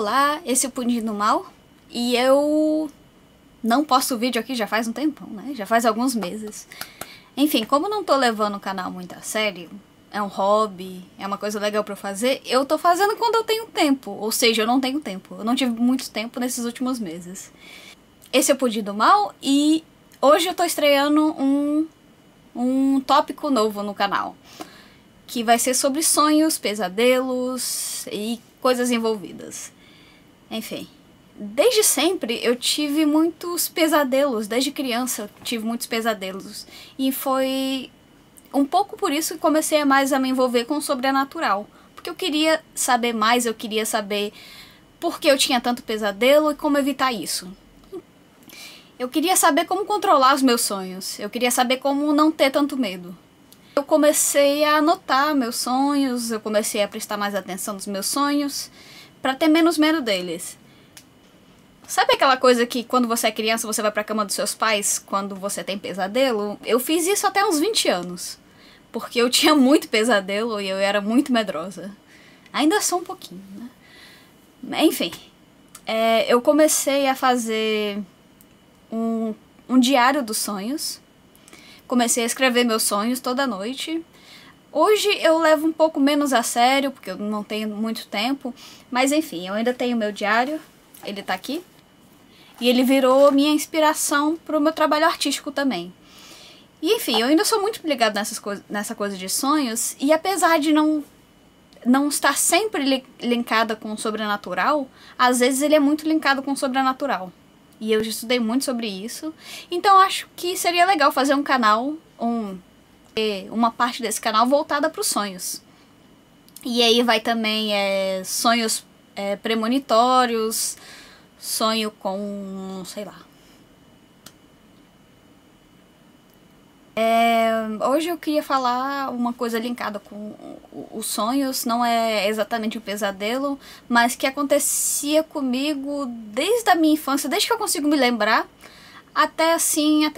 Olá, esse é o Pudim do Mal e eu não posto vídeo aqui já faz um tempão, né? Já faz alguns meses. Enfim, como não tô levando o canal muito a sério, é um hobby, é uma coisa legal pra eu fazer, eu tô fazendo quando eu tenho tempo, ou seja, eu não tenho tempo. Eu não tive muito tempo nesses últimos meses. Esse é o Pudim do Mal e hoje eu tô estreando um tópico novo no canal, que vai ser sobre sonhos, pesadelos e coisas envolvidas. Enfim, desde sempre eu tive muitos pesadelos, desde criança eu tive muitos pesadelos. E foi um pouco por isso que comecei a me envolver com o sobrenatural. Porque eu queria saber mais, eu queria saber por que eu tinha tanto pesadelo e como evitar isso. Eu queria saber como controlar os meus sonhos, eu queria saber como não ter tanto medo. Eu comecei a anotar meus sonhos, eu comecei a prestar mais atenção nos meus sonhos, pra ter menos medo deles. Sabe aquela coisa que quando você é criança você vai pra cama dos seus pais quando você tem pesadelo? Eu fiz isso até uns 20 anos. Porque eu tinha muito pesadelo e eu era muito medrosa. Ainda sou um pouquinho, né? Enfim, eu comecei a fazer um diário dos sonhos. Comecei a escrever meus sonhos toda noite. Hoje eu levo um pouco menos a sério, porque eu não tenho muito tempo. Mas enfim, eu ainda tenho meu diário. Ele tá aqui. E ele virou minha inspiração pro meu trabalho artístico também. E enfim, eu ainda sou muito ligada nessa coisa de sonhos. E apesar de não estar sempre linkada com o sobrenatural, às vezes ele é muito linkado com o sobrenatural. E eu já estudei muito sobre isso. Então acho que seria legal fazer um canal, uma parte desse canal voltada para os sonhos. E aí vai também sonhos premonitórios, sonho com, sei lá. Hoje eu queria falar uma coisa linkada com os sonhos, não é exatamente um pesadelo, mas que acontecia comigo desde a minha infância, desde que eu consigo me lembrar, até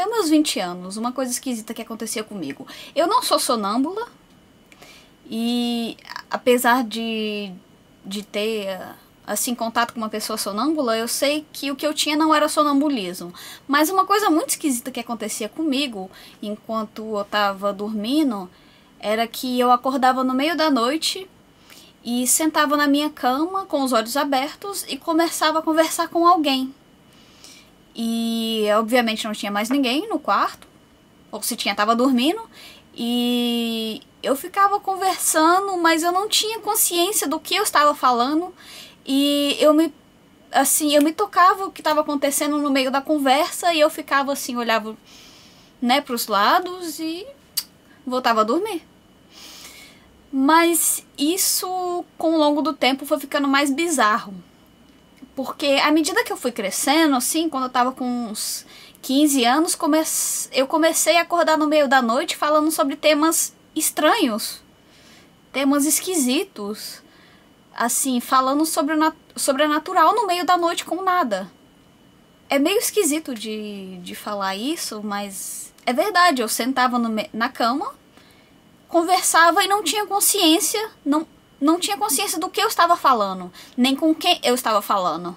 meus 20 anos, uma coisa esquisita que acontecia comigo. Eu não sou sonâmbula, e apesar de ter assim contato com uma pessoa sonâmbula, eu sei que o que eu tinha não era sonambulismo. Mas uma coisa muito esquisita que acontecia comigo enquanto eu tava dormindo era que eu acordava no meio da noite e sentava na minha cama com os olhos abertos e começava a conversar com alguém. E obviamente não tinha mais ninguém no quarto, ou se tinha, tava dormindo, e eu ficava conversando, mas eu não tinha consciência do que eu estava falando, e eu me tocava o que estava acontecendo no meio da conversa, e eu ficava assim, olhava, né, pros lados e voltava a dormir. Mas isso, com o longo do tempo, foi ficando mais bizarro. Porque à medida que eu fui crescendo, assim, quando eu tava com uns 15 anos, eu comecei a acordar no meio da noite falando sobre temas estranhos. Temas esquisitos. Assim, falando sobre o sobrenatural no meio da noite com nada. É meio esquisito de falar isso, mas é verdade. Eu sentava na cama, conversava e não tinha consciência, não tinha consciência do que eu estava falando, nem com quem eu estava falando.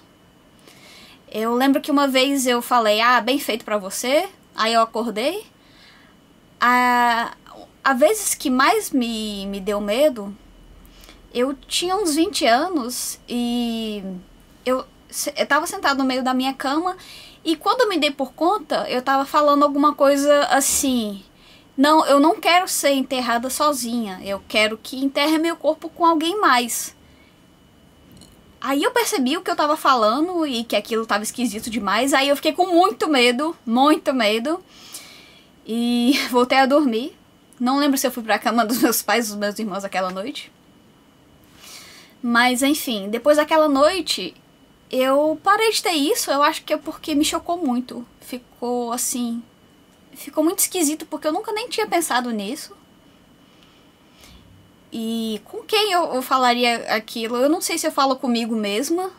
Eu lembro que uma vez eu falei, bem feito pra você, aí eu acordei. A vezes que mais me deu medo, eu tinha uns 20 anos e eu tava sentada no meio da minha cama e quando eu me dei por conta, eu tava falando alguma coisa assim... Não, eu não quero ser enterrada sozinha, eu quero que enterre meu corpo com alguém mais. Aí eu percebi o que eu tava falando e que aquilo tava esquisito demais, aí eu fiquei com muito medo, e voltei a dormir. Não lembro se eu fui pra cama dos meus pais, dos meus irmãos aquela noite. Mas enfim, depois daquela noite, eu parei de ter isso, eu acho que é porque me chocou muito. Ficou assim... Ficou muito esquisito porque eu nunca nem tinha pensado nisso. E com quem eu falaria aquilo? Eu não sei se eu falo comigo mesma,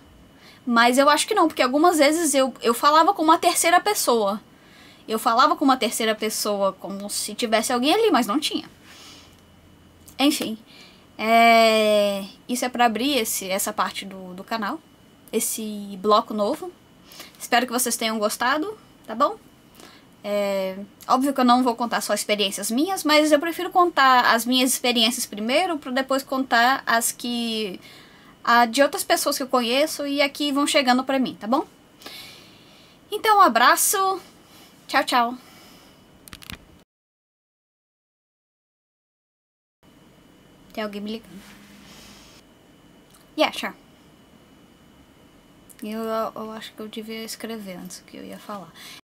mas eu acho que não, porque algumas vezes eu falava com uma terceira pessoa. Eu falava com uma terceira pessoa como se tivesse alguém ali, mas não tinha. Enfim, isso é pra abrir essa parte do canal. esse bloco novo. Espero que vocês tenham gostado, tá bom? Óbvio que eu não vou contar só experiências minhas, mas eu prefiro contar as minhas experiências primeiro, para depois contar as que de outras pessoas que eu conheço e aqui vão chegando pra mim, tá bom? Então, um abraço. Tchau, tchau. Tem alguém me ligando. Yeah, sure. Eu acho que eu devia escrever antes do que eu ia falar.